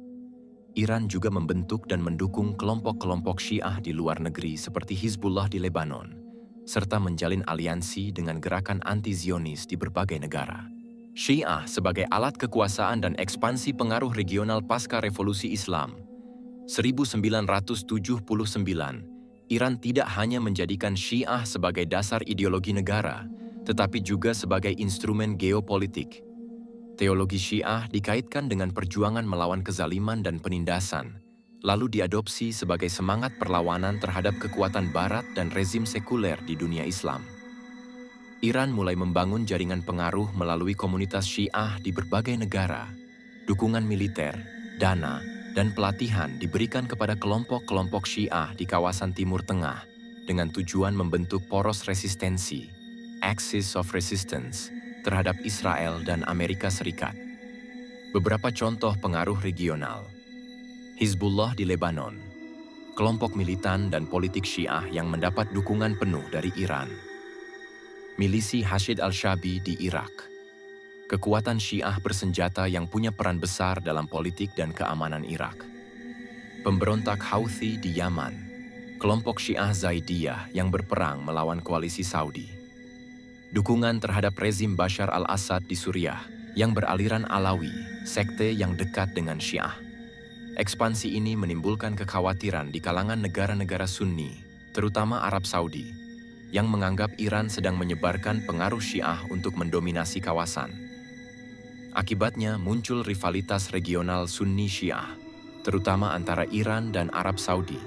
Iran juga membentuk dan mendukung kelompok-kelompok Syiah di luar negeri seperti Hizbullah di Lebanon, serta menjalin aliansi dengan gerakan anti-Zionis di berbagai negara. Syiah sebagai alat kekuasaan dan ekspansi pengaruh regional pasca Revolusi Islam 1979, Iran tidak hanya menjadikan Syiah sebagai dasar ideologi negara, tetapi juga sebagai instrumen geopolitik. Teologi Syiah dikaitkan dengan perjuangan melawan kezaliman dan penindasan, lalu diadopsi sebagai semangat perlawanan terhadap kekuatan Barat dan rezim sekuler di dunia Islam. Iran mulai membangun jaringan pengaruh melalui komunitas Syiah di berbagai negara. Dukungan militer, dana, dan pelatihan diberikan kepada kelompok-kelompok Syiah di kawasan Timur Tengah dengan tujuan membentuk poros resistensi, Axis of Resistance, terhadap Israel dan Amerika Serikat. Beberapa contoh pengaruh regional. Hizbullah di Lebanon, kelompok militan dan politik Syiah yang mendapat dukungan penuh dari Iran. Milisi Hashid al-Shabi di Irak. Kekuatan Syiah bersenjata yang punya peran besar dalam politik dan keamanan Irak. Pemberontak Houthi di Yaman, kelompok Syiah Zaidiyah yang berperang melawan koalisi Saudi. Dukungan terhadap rezim Bashar al-Assad di Suriah yang beraliran Alawi, sekte yang dekat dengan Syiah. Ekspansi ini menimbulkan kekhawatiran di kalangan negara-negara Sunni, terutama Arab Saudi, yang menganggap Iran sedang menyebarkan pengaruh Syiah untuk mendominasi kawasan. Akibatnya muncul rivalitas regional Sunni Syiah, terutama antara Iran dan Arab Saudi,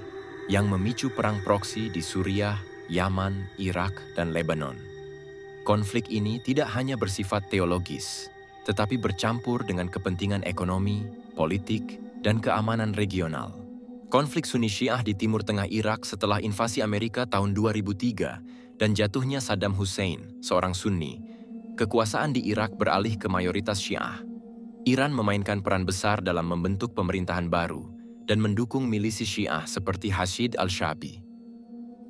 yang memicu perang proksi di Suriah, Yaman, Irak, dan Lebanon. Konflik ini tidak hanya bersifat teologis, tetapi bercampur dengan kepentingan ekonomi, politik, dan keamanan regional. Konflik Sunni Syiah di Timur Tengah Irak setelah invasi Amerika tahun 2003 dan jatuhnya Saddam Hussein, seorang Sunni, kekuasaan di Irak beralih ke mayoritas Syiah. Iran memainkan peran besar dalam membentuk pemerintahan baru dan mendukung milisi Syiah seperti Hashid al-Sha'bi.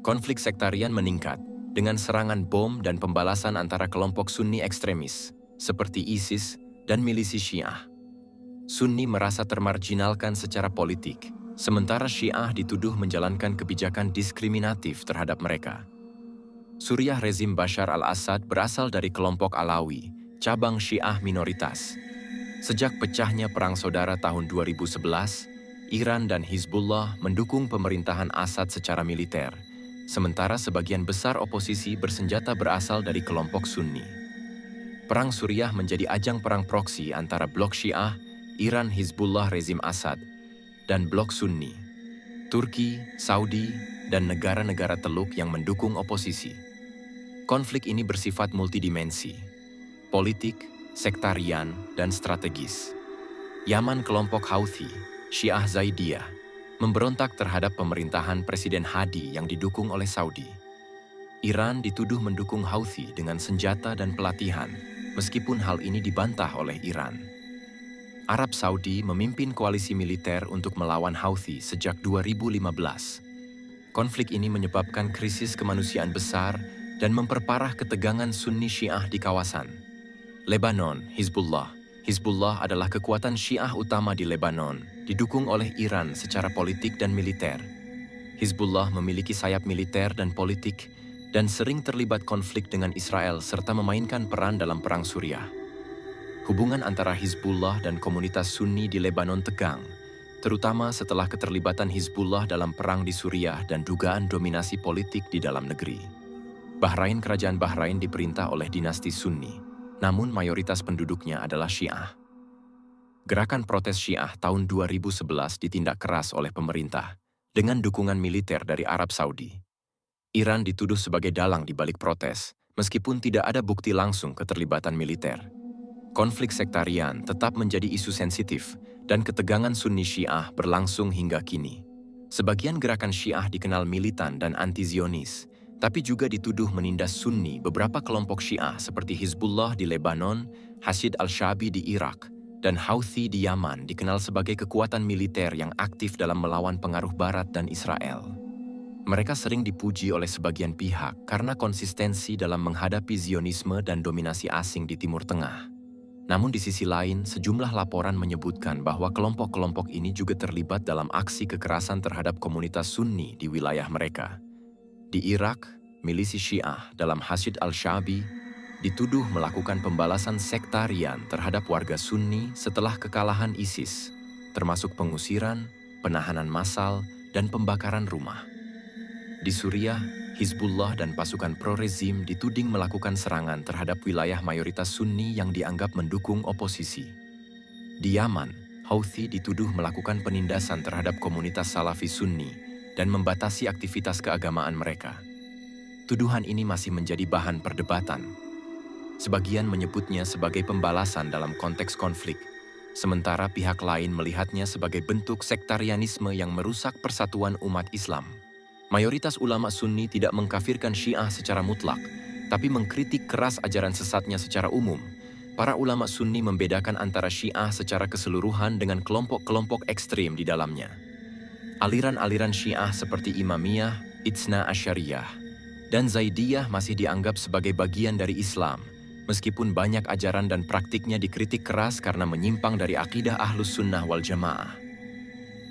Konflik sektarian meningkat dengan serangan bom dan pembalasan antara kelompok Sunni ekstremis seperti ISIS dan milisi Syiah. Sunni merasa termarginalkan secara politik, sementara Syiah dituduh menjalankan kebijakan diskriminatif terhadap mereka. Suriah rezim Bashar al-Assad berasal dari kelompok Alawi, cabang Syiah minoritas. Sejak pecahnya Perang Saudara tahun 2011, Iran dan Hizbullah mendukung pemerintahan Assad secara militer, sementara sebagian besar oposisi bersenjata berasal dari kelompok Sunni. Perang Suriah menjadi ajang perang proksi antara blok Syiah, Iran Hizbullah rezim Assad, dan blok Sunni, Turki, Saudi, dan negara-negara Teluk yang mendukung oposisi. Konflik ini bersifat multidimensi, politik, sektarian, dan strategis. Yaman kelompok Houthi, Syiah Zaidiyah, memberontak terhadap pemerintahan Presiden Hadi yang didukung oleh Saudi. Iran dituduh mendukung Houthi dengan senjata dan pelatihan, meskipun hal ini dibantah oleh Iran. Arab Saudi memimpin koalisi militer untuk melawan Houthi sejak 2015. Konflik ini menyebabkan krisis kemanusiaan besar dan memperparah ketegangan Sunni Syiah di kawasan. Lebanon, Hizbullah. Hizbullah adalah kekuatan Syiah utama di Lebanon, didukung oleh Iran secara politik dan militer. Hizbullah memiliki sayap militer dan politik dan sering terlibat konflik dengan Israel serta memainkan peran dalam Perang Suriah. Hubungan antara Hizbullah dan komunitas Sunni di Lebanon tegang, terutama setelah keterlibatan Hizbullah dalam perang di Suriah dan dugaan dominasi politik di dalam negeri. Kerajaan Bahrain diperintah oleh dinasti Sunni, namun mayoritas penduduknya adalah Syiah. Gerakan protes Syiah tahun 2011 ditindak keras oleh pemerintah, dengan dukungan militer dari Arab Saudi. Iran dituduh sebagai dalang di balik protes, meskipun tidak ada bukti langsung keterlibatan militer. Konflik sektarian tetap menjadi isu sensitif dan ketegangan Sunni Syiah berlangsung hingga kini. Sebagian gerakan Syiah dikenal militan dan anti-Zionis, tapi juga dituduh menindas Sunni beberapa kelompok Syiah seperti Hizbullah di Lebanon, Hashid al-Sha'bi di Irak, dan Houthi di Yaman dikenal sebagai kekuatan militer yang aktif dalam melawan pengaruh Barat dan Israel. Mereka sering dipuji oleh sebagian pihak karena konsistensi dalam menghadapi Zionisme dan dominasi asing di Timur Tengah. Namun di sisi lain, sejumlah laporan menyebutkan bahwa kelompok-kelompok ini juga terlibat dalam aksi kekerasan terhadap komunitas Sunni di wilayah mereka. Di Irak, milisi Syiah dalam Hashid al-Sha'bi dituduh melakukan pembalasan sektarian terhadap warga Sunni setelah kekalahan ISIS, termasuk pengusiran, penahanan massal, dan pembakaran rumah. Di Suriah, Hizbullah dan pasukan pro-rezim dituding melakukan serangan terhadap wilayah mayoritas Sunni yang dianggap mendukung oposisi. Di Yaman, Houthi dituduh melakukan penindasan terhadap komunitas Salafi Sunni dan membatasi aktivitas keagamaan mereka. Tuduhan ini masih menjadi bahan perdebatan. Sebagian menyebutnya sebagai pembalasan dalam konteks konflik, sementara pihak lain melihatnya sebagai bentuk sektarianisme yang merusak persatuan umat Islam. Mayoritas ulama Sunni tidak mengkafirkan Syiah secara mutlak, tapi mengkritik keras ajaran sesatnya secara umum. Para ulama Sunni membedakan antara Syiah secara keseluruhan dengan kelompok-kelompok ekstrim di dalamnya. Aliran-aliran Syiah seperti Imamiyah, Itsna Asyariyah, dan Zaidiyah masih dianggap sebagai bagian dari Islam, meskipun banyak ajaran dan praktiknya dikritik keras karena menyimpang dari akidah Ahlus Sunnah wal Jamaah.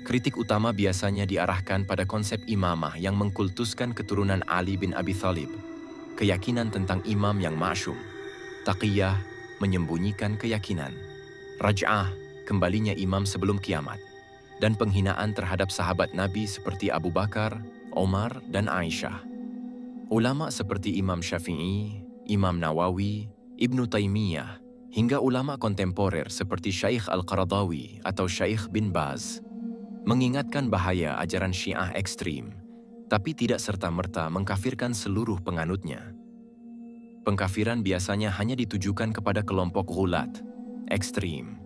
Kritik utama biasanya diarahkan pada konsep imamah yang mengkultuskan keturunan Ali bin Abi Thalib, keyakinan tentang imam yang ma'syum, taqiyah, menyembunyikan keyakinan, raj'ah, kembalinya imam sebelum kiamat, dan penghinaan terhadap sahabat Nabi seperti Abu Bakar, Omar, dan Aisyah. Ulama seperti Imam Syafi'i, Imam Nawawi, Ibnu Taimiyah, hingga ulama kontemporer seperti Syaikh Al-Qaradawi atau Syaikh bin Baz, mengingatkan bahaya ajaran Syiah ekstrim, tapi tidak serta-merta mengkafirkan seluruh penganutnya. Pengkafiran biasanya hanya ditujukan kepada kelompok ghulat, ekstrim,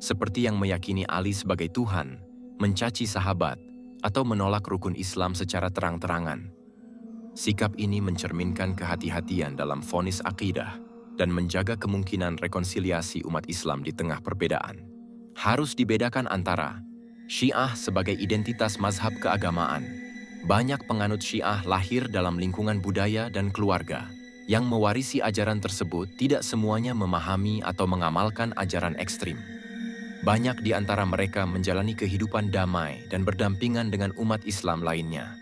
seperti yang meyakini Ali sebagai Tuhan, mencaci sahabat, atau menolak rukun Islam secara terang-terangan. Sikap ini mencerminkan kehati-hatian dalam vonis akidah dan menjaga kemungkinan rekonsiliasi umat Islam di tengah perbedaan. Harus dibedakan antara Syiah sebagai identitas mazhab keagamaan. Banyak penganut Syiah lahir dalam lingkungan budaya dan keluarga. Yang mewarisi ajaran tersebut tidak semuanya memahami atau mengamalkan ajaran ekstrim. Banyak di antara mereka menjalani kehidupan damai dan berdampingan dengan umat Islam lainnya.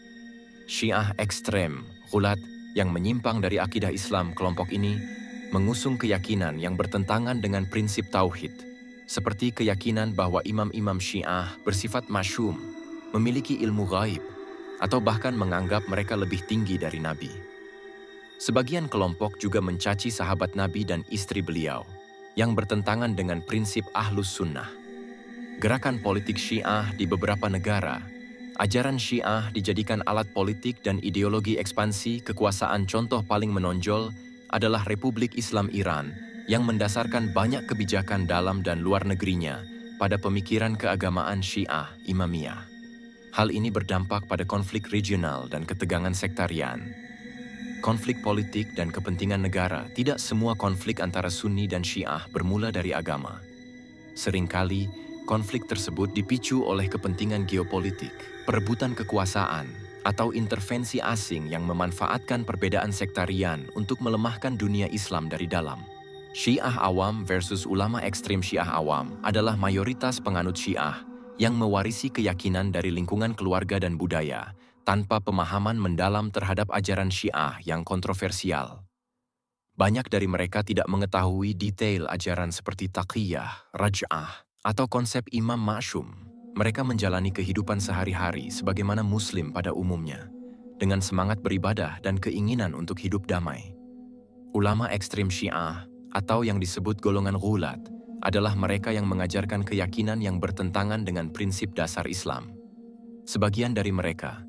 Syiah ekstrem, ghulat, yang menyimpang dari akidah Islam kelompok ini, mengusung keyakinan yang bertentangan dengan prinsip tauhid, seperti keyakinan bahwa imam-imam Syiah bersifat masyum, memiliki ilmu gaib, atau bahkan menganggap mereka lebih tinggi dari Nabi. Sebagian kelompok juga mencaci sahabat Nabi dan istri beliau, yang bertentangan dengan prinsip Ahlus Sunnah. Gerakan politik Syiah di beberapa negara, ajaran Syiah dijadikan alat politik dan ideologi ekspansi kekuasaan. Contoh paling menonjol adalah Republik Islam Iran yang mendasarkan banyak kebijakan dalam dan luar negerinya pada pemikiran keagamaan Syiah Imamiyah. Hal ini berdampak pada konflik regional dan ketegangan sektarian. Konflik politik dan kepentingan negara, tidak semua konflik antara Sunni dan Syiah bermula dari agama. Seringkali, konflik tersebut dipicu oleh kepentingan geopolitik, perebutan kekuasaan, atau intervensi asing yang memanfaatkan perbedaan sektarian untuk melemahkan dunia Islam dari dalam. Syiah awam versus ulama ekstrem. Syiah awam adalah mayoritas penganut Syiah yang mewarisi keyakinan dari lingkungan keluarga dan budaya, tanpa pemahaman mendalam terhadap ajaran Syiah yang kontroversial. Banyak dari mereka tidak mengetahui detail ajaran seperti taqiyah, raj'ah, atau konsep imam ma'syum. Mereka menjalani kehidupan sehari-hari sebagaimana Muslim pada umumnya, dengan semangat beribadah dan keinginan untuk hidup damai. Ulama ekstrem Syiah, atau yang disebut golongan ghulat, adalah mereka yang mengajarkan keyakinan yang bertentangan dengan prinsip dasar Islam. Sebagian dari mereka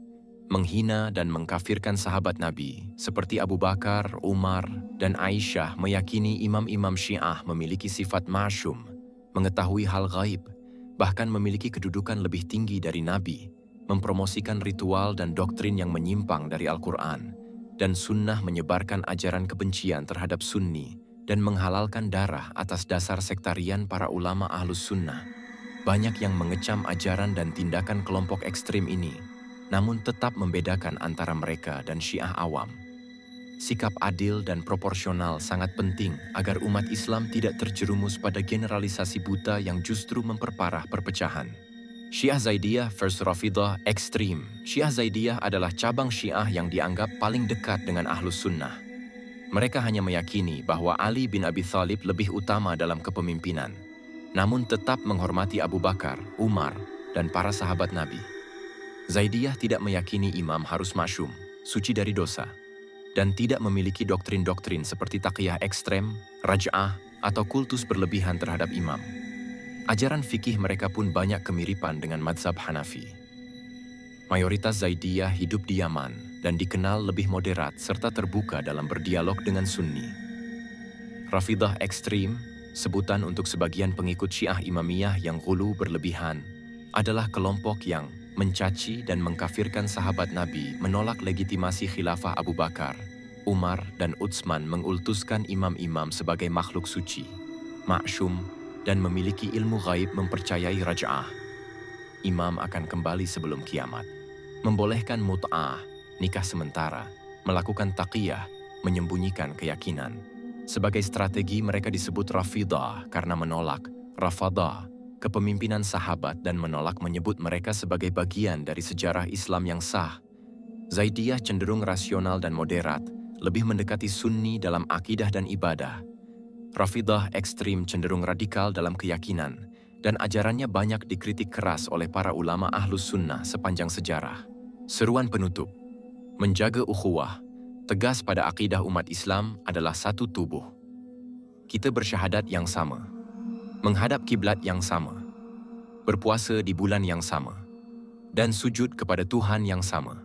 menghina dan mengkafirkan sahabat Nabi, seperti Abu Bakar, Umar, dan Aisyah. Meyakini imam-imam Syiah memiliki sifat ma'syum, mengetahui hal gaib, bahkan memiliki kedudukan lebih tinggi dari Nabi, mempromosikan ritual dan doktrin yang menyimpang dari Al-Quran, dan sunnah, menyebarkan ajaran kebencian terhadap Sunni, dan menghalalkan darah atas dasar sektarian para ulama Ahlus Sunnah. Banyak yang mengecam ajaran dan tindakan kelompok ekstrim ini, namun tetap membedakan antara mereka dan Syiah awam. Sikap adil dan proporsional sangat penting agar umat Islam tidak terjerumus pada generalisasi buta yang justru memperparah perpecahan. Syiah Zaidiyah versus Rafidhah ekstrim. Syiah Zaidiyah adalah cabang Syiah yang dianggap paling dekat dengan Ahlus Sunnah. Mereka hanya meyakini bahwa Ali bin Abi Thalib lebih utama dalam kepemimpinan, namun tetap menghormati Abu Bakar, Umar, dan para sahabat Nabi. Zaidiyah tidak meyakini imam harus masyum, suci dari dosa, dan tidak memiliki doktrin-doktrin seperti taqiyah ekstrem, raj'ah, atau kultus berlebihan terhadap imam. Ajaran fikih mereka pun banyak kemiripan dengan mazhab Hanafi. Mayoritas Zaidiyah hidup di Yaman dan dikenal lebih moderat serta terbuka dalam berdialog dengan Sunni. Rafidhah ekstrim, sebutan untuk sebagian pengikut Syiah Imamiyah yang ghulu berlebihan, adalah kelompok yang mencaci dan mengkafirkan sahabat Nabi, menolak legitimasi khilafah Abu Bakar, Umar, dan Utsman, mengultuskan imam-imam sebagai makhluk suci, ma'syum, dan memiliki ilmu gaib, mempercayai raj'ah, imam akan kembali sebelum kiamat, membolehkan mut'ah, nikah sementara, melakukan taqiyah, menyembunyikan keyakinan. Sebagai strategi mereka disebut Rafidhah karena menolak Rafadah, kepemimpinan sahabat, dan menolak menyebut mereka sebagai bagian dari sejarah Islam yang sah. Zaidiyah cenderung rasional dan moderat, lebih mendekati Sunni dalam akidah dan ibadah. Rafidhah ekstrim cenderung radikal dalam keyakinan, dan ajarannya banyak dikritik keras oleh para ulama Ahlus Sunnah sepanjang sejarah. Seruan penutup, menjaga ukhuwah, tegas pada akidah umat Islam adalah satu tubuh. Kita bersyahadat yang sama, menghadap kiblat yang sama, berpuasa di bulan yang sama, dan sujud kepada Tuhan yang sama.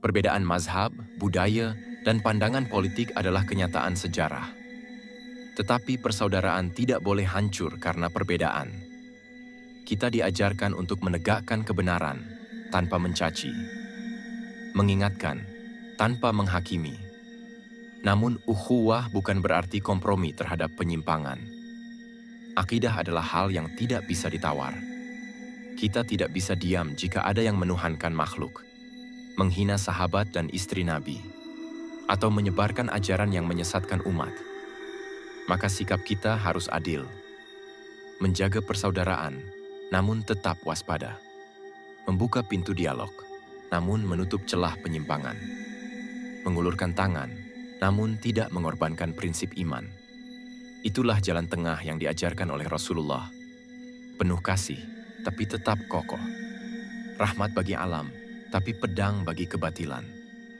Perbedaan mazhab, budaya, dan pandangan politik adalah kenyataan sejarah. Tetapi persaudaraan tidak boleh hancur karena perbedaan. Kita diajarkan untuk menegakkan kebenaran tanpa mencaci, mengingatkan tanpa menghakimi. Namun ukhuwah bukan berarti kompromi terhadap penyimpangan. Akidah adalah hal yang tidak bisa ditawar. Kita tidak bisa diam jika ada yang menuhankan makhluk, menghina sahabat dan istri Nabi, atau menyebarkan ajaran yang menyesatkan umat. Maka sikap kita harus adil, menjaga persaudaraan, namun tetap waspada, membuka pintu dialog, namun menutup celah penyimpangan, mengulurkan tangan, namun tidak mengorbankan prinsip iman. Itulah jalan tengah yang diajarkan oleh Rasulullah. Penuh kasih, tapi tetap kokoh. Rahmat bagi alam, tapi pedang bagi kebatilan.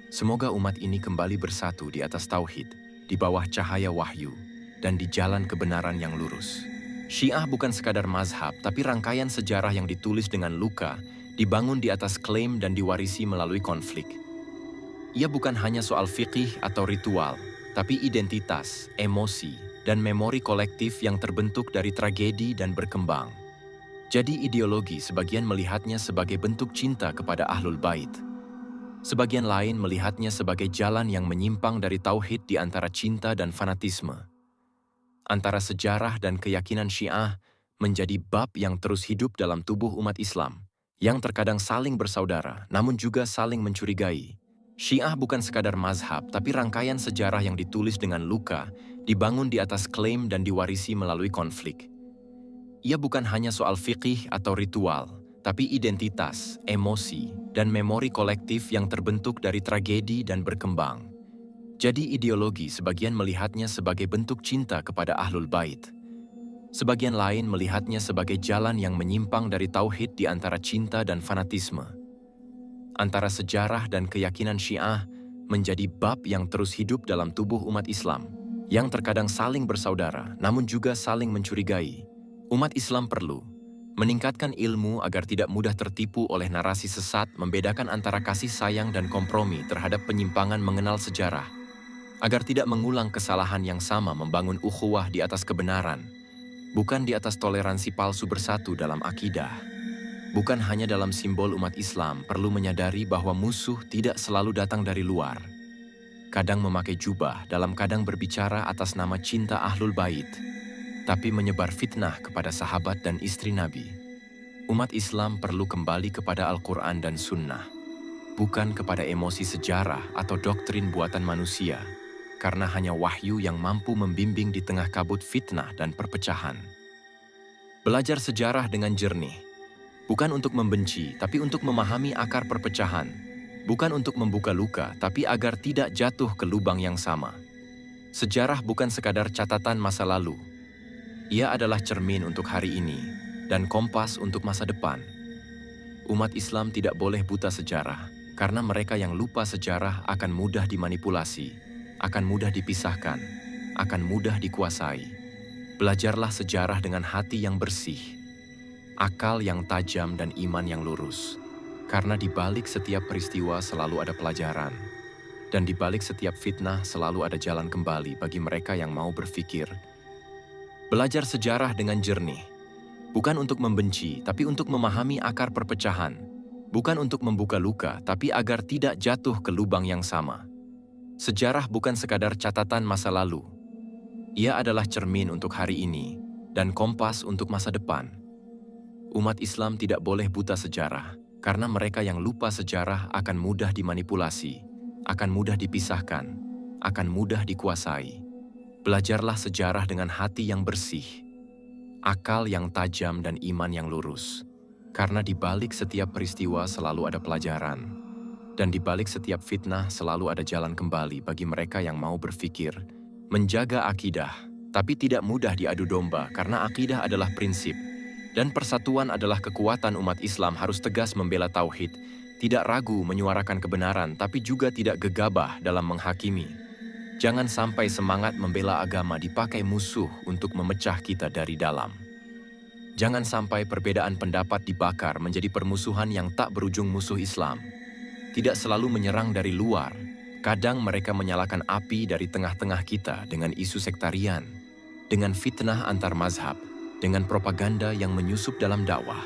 Semoga umat ini kembali bersatu di atas tauhid, di bawah cahaya wahyu, dan di jalan kebenaran yang lurus. Syiah bukan sekadar mazhab, tapi rangkaian sejarah yang ditulis dengan luka, dibangun di atas klaim dan diwarisi melalui konflik. Ia bukan hanya soal fikih atau ritual, tapi identitas, emosi, dan memori kolektif yang terbentuk dari tragedi dan berkembang. Jadi ideologi sebagian melihatnya sebagai bentuk cinta kepada Ahlul Bait. Sebagian lain melihatnya sebagai jalan yang menyimpang dari tauhid di antara cinta dan fanatisme. Antara sejarah dan keyakinan Syiah menjadi bab yang terus hidup dalam tubuh umat Islam, yang terkadang saling bersaudara namun juga saling mencurigai. Syiah bukan sekadar mazhab, tapi rangkaian sejarah yang ditulis dengan luka, dibangun di atas klaim dan diwarisi melalui konflik. Ia bukan hanya soal fikih atau ritual, tapi identitas, emosi, dan memori kolektif yang terbentuk dari tragedi dan berkembang. Jadi ideologi sebagian melihatnya sebagai bentuk cinta kepada Ahlul Bait. Sebagian lain melihatnya sebagai jalan yang menyimpang dari tauhid di antara cinta dan fanatisme. Antara sejarah dan keyakinan Syiah menjadi bab yang terus hidup dalam tubuh umat Islam, yang terkadang saling bersaudara namun juga saling mencurigai. Umat Islam perlu meningkatkan ilmu agar tidak mudah tertipu oleh narasi sesat, membedakan antara kasih sayang dan kompromi terhadap penyimpangan mengenal sejarah, agar tidak mengulang kesalahan yang sama, membangun ukhuwah di atas kebenaran, bukan di atas toleransi palsu, bersatu dalam akidah. Bukan hanya dalam simbol umat Islam perlu menyadari bahwa musuh tidak selalu datang dari luar. Kadang memakai jubah, dalam kadang berbicara atas nama cinta Ahlul Bait, tapi menyebar fitnah kepada sahabat dan istri Nabi. Umat Islam perlu kembali kepada Al-Quran dan Sunnah, bukan kepada emosi sejarah atau doktrin buatan manusia, karena hanya wahyu yang mampu membimbing di tengah kabut fitnah dan perpecahan. Belajar sejarah dengan jernih, bukan untuk membenci, tapi untuk memahami akar perpecahan. Bukan untuk membuka luka, tapi agar tidak jatuh ke lubang yang sama. Sejarah bukan sekadar catatan masa lalu. Ia adalah cermin untuk hari ini, dan kompas untuk masa depan. Umat Islam tidak boleh buta sejarah, karena mereka yang lupa sejarah akan mudah dimanipulasi, akan mudah dipisahkan, akan mudah dikuasai. Belajarlah sejarah dengan hati yang bersih, akal yang tajam dan iman yang lurus. Karena di balik setiap peristiwa selalu ada pelajaran, dan di balik setiap fitnah selalu ada jalan kembali bagi mereka yang mau berpikir. Belajar sejarah dengan jernih, bukan untuk membenci, tapi untuk memahami akar perpecahan. Bukan untuk membuka luka, tapi agar tidak jatuh ke lubang yang sama. Sejarah bukan sekadar catatan masa lalu. Ia adalah cermin untuk hari ini, dan kompas untuk masa depan. Umat Islam tidak boleh buta sejarah, karena mereka yang lupa sejarah akan mudah dimanipulasi, akan mudah dipisahkan, akan mudah dikuasai. Belajarlah sejarah dengan hati yang bersih, akal yang tajam dan iman yang lurus. Karena di balik setiap peristiwa selalu ada pelajaran, dan di balik setiap fitnah selalu ada jalan kembali bagi mereka yang mau berpikir. Menjaga akidah, tapi tidak mudah diadu domba, karena akidah adalah prinsip. Dan persatuan adalah kekuatan. Umat Islam harus tegas membela tauhid, tidak ragu menyuarakan kebenaran, tapi juga tidak gegabah dalam menghakimi. Jangan sampai semangat membela agama dipakai musuh untuk memecah kita dari dalam. Jangan sampai perbedaan pendapat dibakar menjadi permusuhan yang tak berujung. Musuh Islam tidak selalu menyerang dari luar. Kadang mereka menyalakan api dari tengah-tengah kita dengan isu sektarian, dengan fitnah antar mazhab, dengan propaganda yang menyusup dalam dakwah.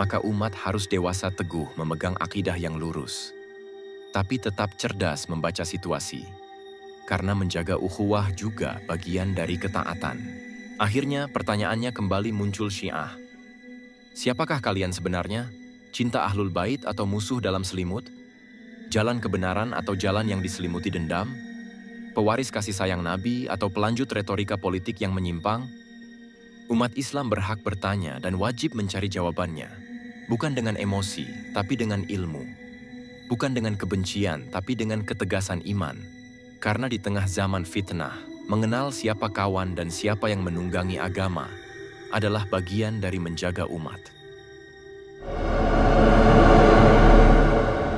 Maka umat harus dewasa teguh memegang akidah yang lurus, tapi tetap cerdas membaca situasi, karena menjaga ukhuwah juga bagian dari ketaatan. Akhirnya pertanyaannya kembali muncul Syiah. Siapakah kalian sebenarnya? Cinta Ahlul Bait atau musuh dalam selimut? Jalan kebenaran atau jalan yang diselimuti dendam? Pewaris kasih sayang Nabi atau pelanjut retorika politik yang menyimpang? Umat Islam berhak bertanya dan wajib mencari jawabannya. Bukan dengan emosi, tapi dengan ilmu. Bukan dengan kebencian, tapi dengan ketegasan iman. Karena di tengah zaman fitnah, mengenal siapa kawan dan siapa yang menunggangi agama adalah bagian dari menjaga umat.